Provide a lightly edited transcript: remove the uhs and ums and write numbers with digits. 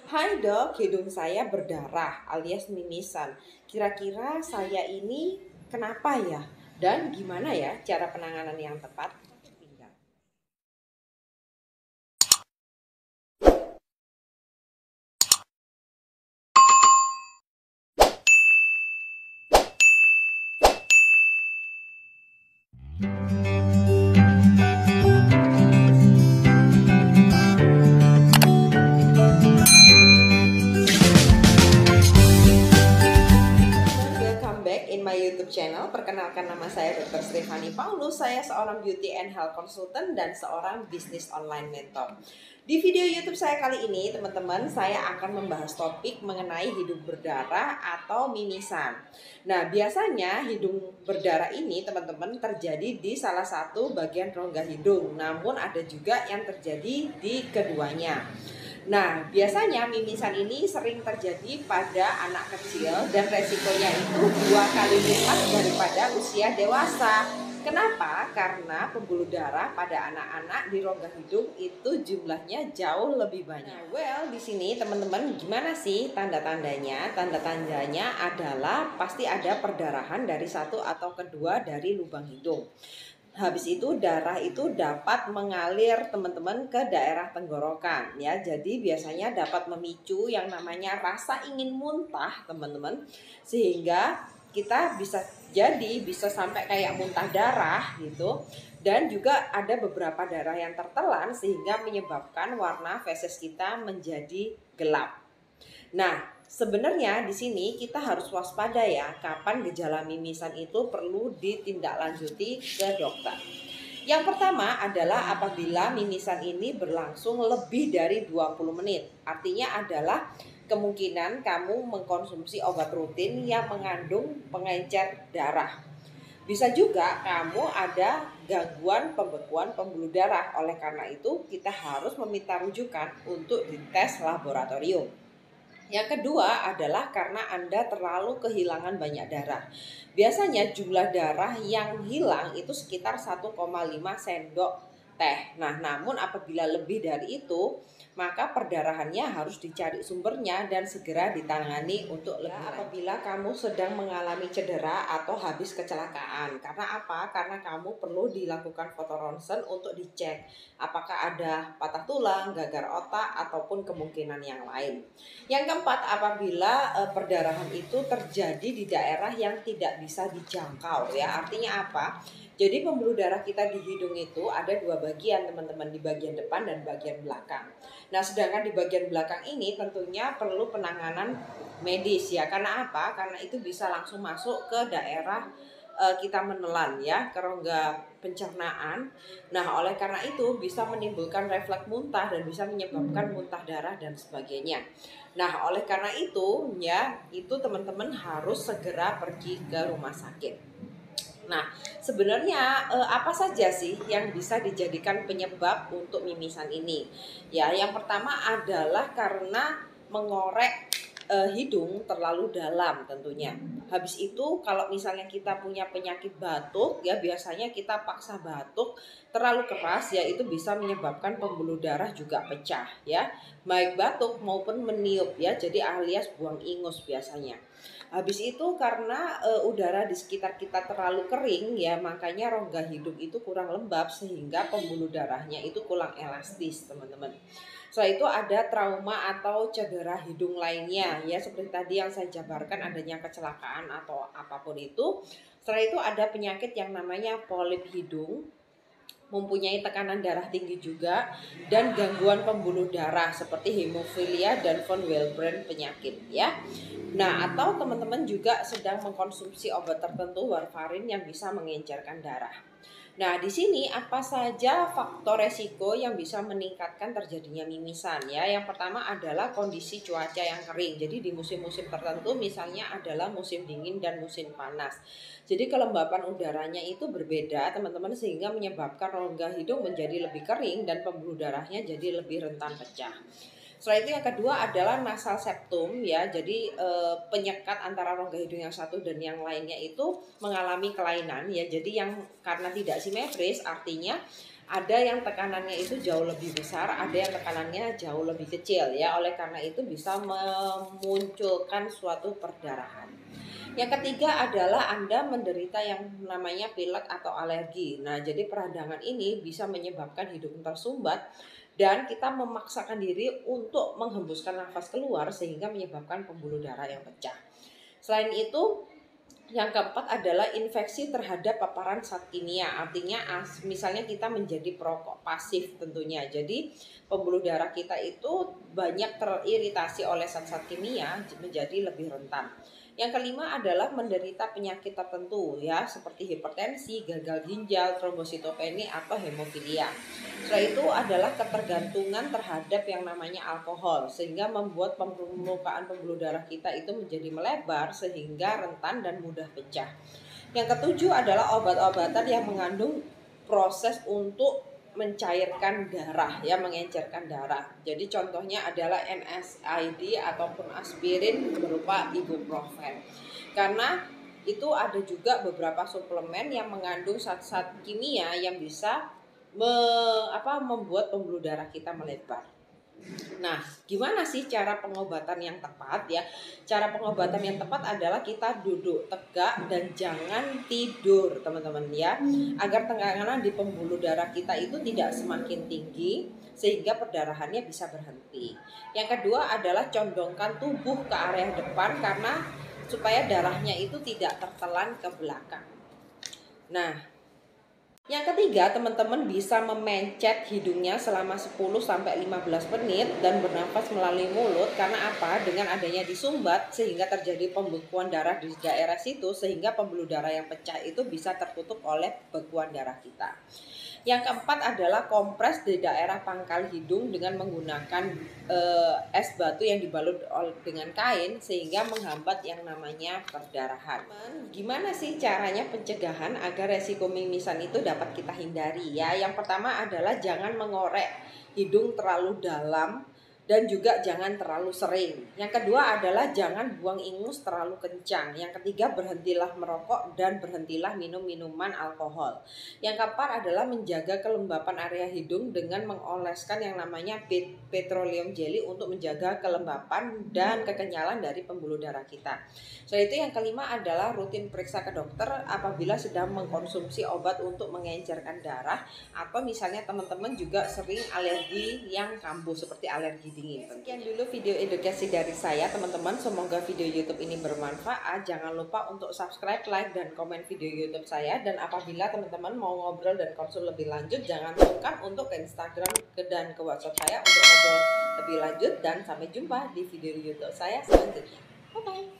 Hai dok, hidung saya berdarah alias mimisan. Kira-kira saya ini kenapa ya? Dan gimana ya cara penanganan yang tepat? Welcome back in my YouTube channel. Perkenalkan, nama saya Dr. Stefani Paulus. Saya seorang beauty and health consultant dan seorang bisnis online mentor. Di video YouTube saya kali ini, teman-teman, saya akan membahas topik mengenai hidung berdarah atau mimisan. Nah, biasanya hidung berdarah ini, teman-teman, terjadi di salah satu bagian rongga hidung. Namun ada juga yang terjadi di keduanya. Nah, biasanya mimisan ini sering terjadi pada anak kecil dan resikonya itu 2 kali lipat daripada usia dewasa. Kenapa? Karena pembuluh darah pada anak-anak di rongga hidung itu jumlahnya jauh lebih banyak. Well, di sini teman-teman gimana sih tanda-tandanya? Tanda-tandanya adalah pasti ada perdarahan dari satu atau kedua dari lubang hidung. Habis itu darah itu dapat mengalir teman-teman ke daerah tenggorokan ya. Jadi biasanya dapat memicu yang namanya rasa ingin muntah teman-teman. Sehingga kita bisa sampai kayak muntah darah gitu. Dan juga ada beberapa darah yang tertelan sehingga menyebabkan warna feses kita menjadi gelap. Nah, sebenarnya di sini kita harus waspada ya, kapan gejala mimisan itu perlu ditindaklanjuti ke dokter. Yang pertama adalah apabila mimisan ini berlangsung lebih dari 20 menit. Artinya adalah kemungkinan kamu mengkonsumsi obat rutin yang mengandung pengencer darah. Bisa juga kamu ada gangguan pembekuan pembuluh darah. Oleh karena itu, kita harus meminta rujukan untuk dites laboratorium. Yang kedua adalah karena Anda terlalu kehilangan banyak darah. Biasanya jumlah darah yang hilang itu sekitar 1,5 sendok teh. Nah, namun apabila lebih dari itu, maka perdarahannya harus dicari sumbernya dan segera ditangani untuk lebih lanjut. Apabila kamu sedang mengalami cedera atau habis kecelakaan. Karena apa? Karena kamu perlu dilakukan foto ronsen untuk dicek apakah ada patah tulang, gagal otak, ataupun kemungkinan yang lain. Yang keempat, apabila perdarahan itu terjadi di daerah yang tidak bisa dijangkau ya. Artinya apa? Jadi pembuluh darah kita di hidung itu ada 2 bagian teman-teman, di bagian depan dan bagian belakang. Nah, sedangkan di bagian belakang ini tentunya perlu penanganan medis ya. Karena apa? Karena itu bisa langsung masuk ke daerah kita menelan ya, ke rongga pencernaan. Nah, oleh karena itu bisa menimbulkan refleks muntah dan bisa menyebabkan muntah darah dan sebagainya. Nah, oleh karena itu ya, itu teman-teman harus segera pergi ke rumah sakit. Nah, sebenarnya apa saja sih yang bisa dijadikan penyebab untuk mimisan ini? Ya, yang pertama adalah karena mengorek hidung terlalu dalam tentunya. Habis itu kalau misalnya kita punya penyakit batuk ya, biasanya kita paksa batuk terlalu keras ya, itu bisa menyebabkan pembuluh darah juga pecah ya. Baik batuk maupun meniup ya, jadi alias buang ingus biasanya. Habis itu karena udara di sekitar kita terlalu kering ya, makanya rongga hidung itu kurang lembab sehingga pembuluh darahnya itu kurang elastis, teman-teman. Setelah itu ada trauma atau cedera hidung lainnya ya, seperti tadi yang saya jabarkan, adanya kecelakaan atau apapun itu. Setelah itu ada penyakit yang namanya polip hidung, mempunyai tekanan darah tinggi juga, dan gangguan pembuluh darah seperti hemofilia dan von Willebrand penyakit ya. Nah, atau teman-teman juga sedang mengkonsumsi obat tertentu warfarin yang bisa mengencerkan darah. Nah, di sini apa saja faktor resiko yang bisa meningkatkan terjadinya mimisan ya? Yang pertama adalah kondisi cuaca yang kering. Jadi di musim-musim tertentu misalnya adalah musim dingin dan musim panas. Jadi kelembapan udaranya itu berbeda, teman-teman, sehingga menyebabkan rongga hidung menjadi lebih kering dan pembuluh darahnya jadi lebih rentan pecah. Setelah itu yang kedua adalah nasal septum ya. Jadi penyekat antara rongga hidung yang satu dan yang lainnya itu mengalami kelainan ya. Jadi yang karena tidak simetris, artinya Ada yang tekanannya itu jauh lebih besar, ada yang tekanannya jauh lebih kecil ya. Oleh karena itu bisa memunculkan suatu perdarahan. Yang ketiga adalah Anda menderita yang namanya pilek atau alergi. Nah, jadi peradangan ini bisa menyebabkan hidung tersumbat dan kita memaksakan diri untuk menghembuskan nafas keluar sehingga menyebabkan pembuluh darah yang pecah. Selain itu, yang keempat adalah infeksi terhadap paparan zat kimia. Artinya misalnya kita menjadi perokok pasif tentunya. Jadi pembuluh darah kita itu banyak teriritasi oleh zat-zat kimia menjadi lebih rentan. Yang kelima adalah menderita penyakit tertentu ya, seperti hipertensi, gagal ginjal, trombositopeni atau hemofilia. Setelah itu adalah ketergantungan terhadap yang namanya alkohol, sehingga membuat permukaan pembuluh darah kita itu menjadi melebar sehingga rentan dan mudah pecah. Yang ketujuh adalah obat-obatan yang mengandung proses untuk mencairkan darah ya, mengencerkan darah. Jadi contohnya adalah NSAID ataupun aspirin berupa ibuprofen. Karena itu ada juga beberapa suplemen yang mengandung zat-zat kimia yang bisa membuat pembuluh darah kita melebar. Nah, gimana sih cara pengobatan yang tepat ya? Cara pengobatan yang tepat adalah kita duduk tegak dan jangan tidur, teman-teman ya. Agar tekanan di pembuluh darah kita itu tidak semakin tinggi sehingga perdarahannya bisa berhenti. Yang kedua adalah condongkan tubuh ke area depan karena supaya darahnya itu tidak tertelan ke belakang. Nah, yang ketiga, teman-teman bisa memencet hidungnya selama 10-15 menit dan bernafas melalui mulut. Karena apa? Dengan adanya disumbat sehingga terjadi pembekuan darah di daerah situ, sehingga pembuluh darah yang pecah itu bisa tertutup oleh bekuan darah kita. Yang keempat adalah kompres di daerah pangkal hidung dengan menggunakan es batu yang dibalut dengan kain sehingga menghambat yang namanya perdarahan. Gimana sih caranya pencegahan agar resiko mimisan itu dapat kita hindari ya? Yang pertama adalah jangan mengorek hidung terlalu dalam dan juga jangan terlalu sering. Yang kedua adalah jangan buang ingus terlalu kencang. Yang ketiga, berhentilah merokok dan berhentilah minum minuman alkohol. Yang keempat adalah menjaga kelembapan area hidung dengan mengoleskan yang namanya petroleum jelly untuk menjaga kelembapan dan kekenyalan dari pembuluh darah kita. Selain itu yang kelima adalah rutin periksa ke dokter apabila sedang mengkonsumsi obat untuk mengencerkan darah, atau misalnya teman-teman juga sering alergi yang kambuh seperti alergi dingin. Sekian dulu video edukasi dari saya, teman-teman. Semoga video YouTube ini bermanfaat. Jangan lupa untuk subscribe, like, dan komen video YouTube saya. Dan apabila teman-teman mau ngobrol dan konsul lebih lanjut, jangan sungkan untuk ke Instagram dan ke WhatsApp saya untuk ngobrol lebih lanjut. Dan sampai jumpa di video YouTube saya selanjutnya. Bye-bye.